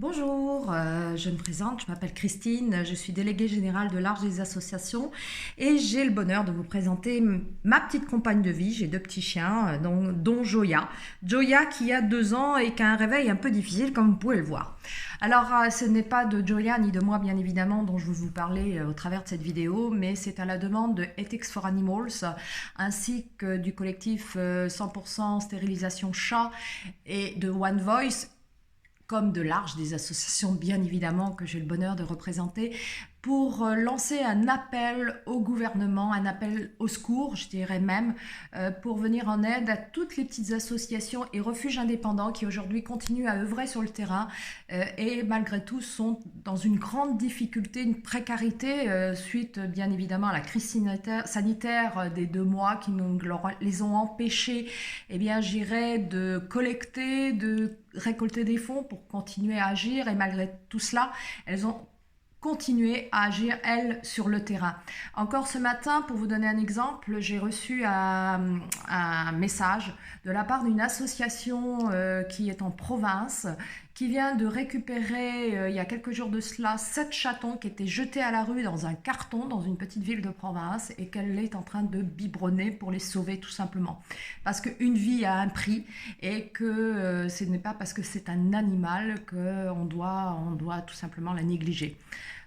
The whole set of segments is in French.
Bonjour, je me présente, je m'appelle Christine, je suis déléguée générale de l'Arche des associations et j'ai le bonheur de vous présenter ma petite compagne de vie. J'ai deux petits chiens, dont Joya. Joya qui a 2 ans et qui a un réveil un peu difficile comme vous pouvez le voir. Alors ce n'est pas de Joya ni de moi bien évidemment dont je vais vous parler au travers de cette vidéo, mais c'est à la demande de Ethics for Animals ainsi que du collectif 100% stérilisation chat et de One Voice, comme de l'Arche des associations bien évidemment que j'ai le bonheur de représenter, pour lancer un appel au gouvernement, un appel au secours, je dirais même, pour venir en aide à toutes les petites associations et refuges indépendants qui aujourd'hui continuent à œuvrer sur le terrain et malgré tout sont dans une grande difficulté, une précarité suite bien évidemment à la crise sanitaire des 2 mois qui les ont empêchés, eh bien, j'irais de collecter, de récolter des fonds pour continuer à agir et malgré tout cela, elles ont continuer à agir, elles, sur le terrain. Encore ce matin, pour vous donner un exemple, j'ai reçu un message de la part d'une association qui est en province, qui vient de récupérer, il y a quelques jours de cela, 7 chatons qui étaient jetés à la rue dans un carton, dans une petite ville de province, et qu'elle est en train de biberonner pour les sauver tout simplement. Parce qu'une vie a un prix, et que ce n'est pas parce que c'est un animal qu'on doit tout simplement la négliger.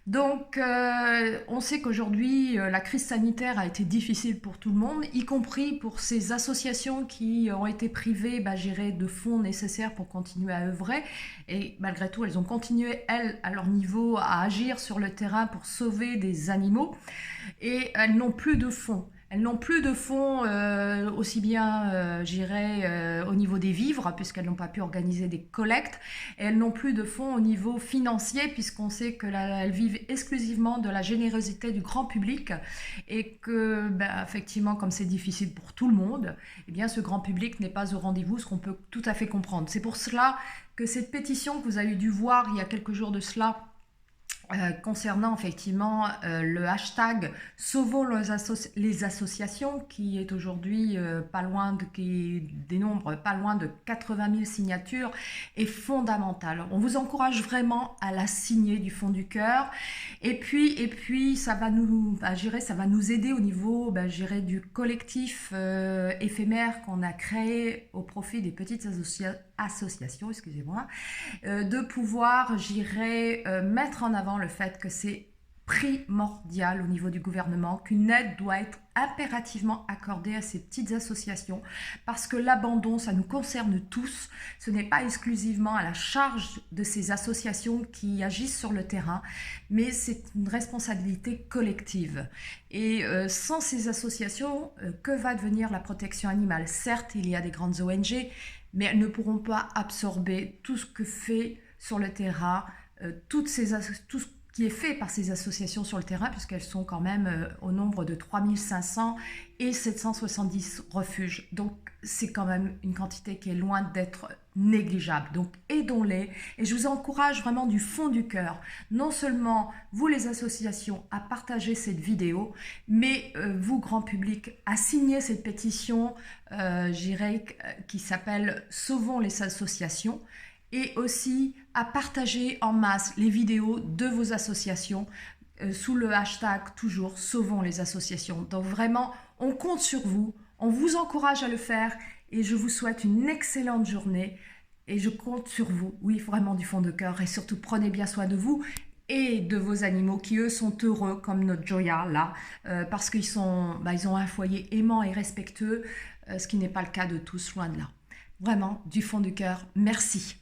Donc, on sait qu'aujourd'hui, la crise sanitaire a été difficile pour tout le monde, y compris pour ces associations qui ont été privées de fonds nécessaires pour continuer à œuvrer. Et malgré tout, elles ont continué, elles, à leur niveau, à agir sur le terrain pour sauver des animaux. Et elles n'ont plus de fonds. Elles n'ont plus de fonds aussi bien, au niveau des vivres, puisqu'elles n'ont pas pu organiser des collectes. Et elles n'ont plus de fonds au niveau financier, puisqu'on sait qu'elles vivent exclusivement de la générosité du grand public. Et que, effectivement, comme c'est difficile pour tout le monde, eh bien, ce grand public n'est pas au rendez-vous, ce qu'on peut tout à fait comprendre. C'est pour cela que cette pétition que vous avez dû voir il y a quelques jours de cela, concernant effectivement le hashtag Sauvons les associations qui est aujourd'hui qui dénombre pas loin de 80 000 signatures est fondamentale. On vous encourage vraiment à la signer du fond du cœur et puis ça va nous aider au niveau du collectif éphémère qu'on a créé au profit des petites associations, excusez-moi, de pouvoir, mettre en avant le fait que c'est primordial au niveau du gouvernement, qu'une aide doit être impérativement accordée à ces petites associations parce que l'abandon, ça nous concerne tous. Ce n'est pas exclusivement à la charge de ces associations qui agissent sur le terrain, mais c'est une responsabilité collective. Et sans ces associations, que va devenir la protection animale? Certes, il y a des grandes ONG, mais elles ne pourront pas absorber tout ce que fait sur le terrain, tout ce qui est fait par ces associations sur le terrain, puisqu'elles sont quand même au nombre de 3500 et 770 refuges. Donc c'est quand même une quantité qui est loin d'être négligeable. Donc aidons-les et je vous encourage vraiment du fond du cœur, non seulement vous les associations à partager cette vidéo, mais vous grand public à signer cette pétition qui s'appelle Sauvons les associations, et aussi à partager en masse les vidéos de vos associations sous le hashtag toujours Sauvons les associations. Donc vraiment, on compte sur vous, on vous encourage à le faire et je vous souhaite une excellente journée et je compte sur vous, oui, vraiment du fond de cœur, et surtout prenez bien soin de vous et de vos animaux qui eux sont heureux comme notre Joya là, parce qu'ils ont un foyer aimant et respectueux, ce qui n'est pas le cas de tous, loin de là. Vraiment, du fond du cœur, merci.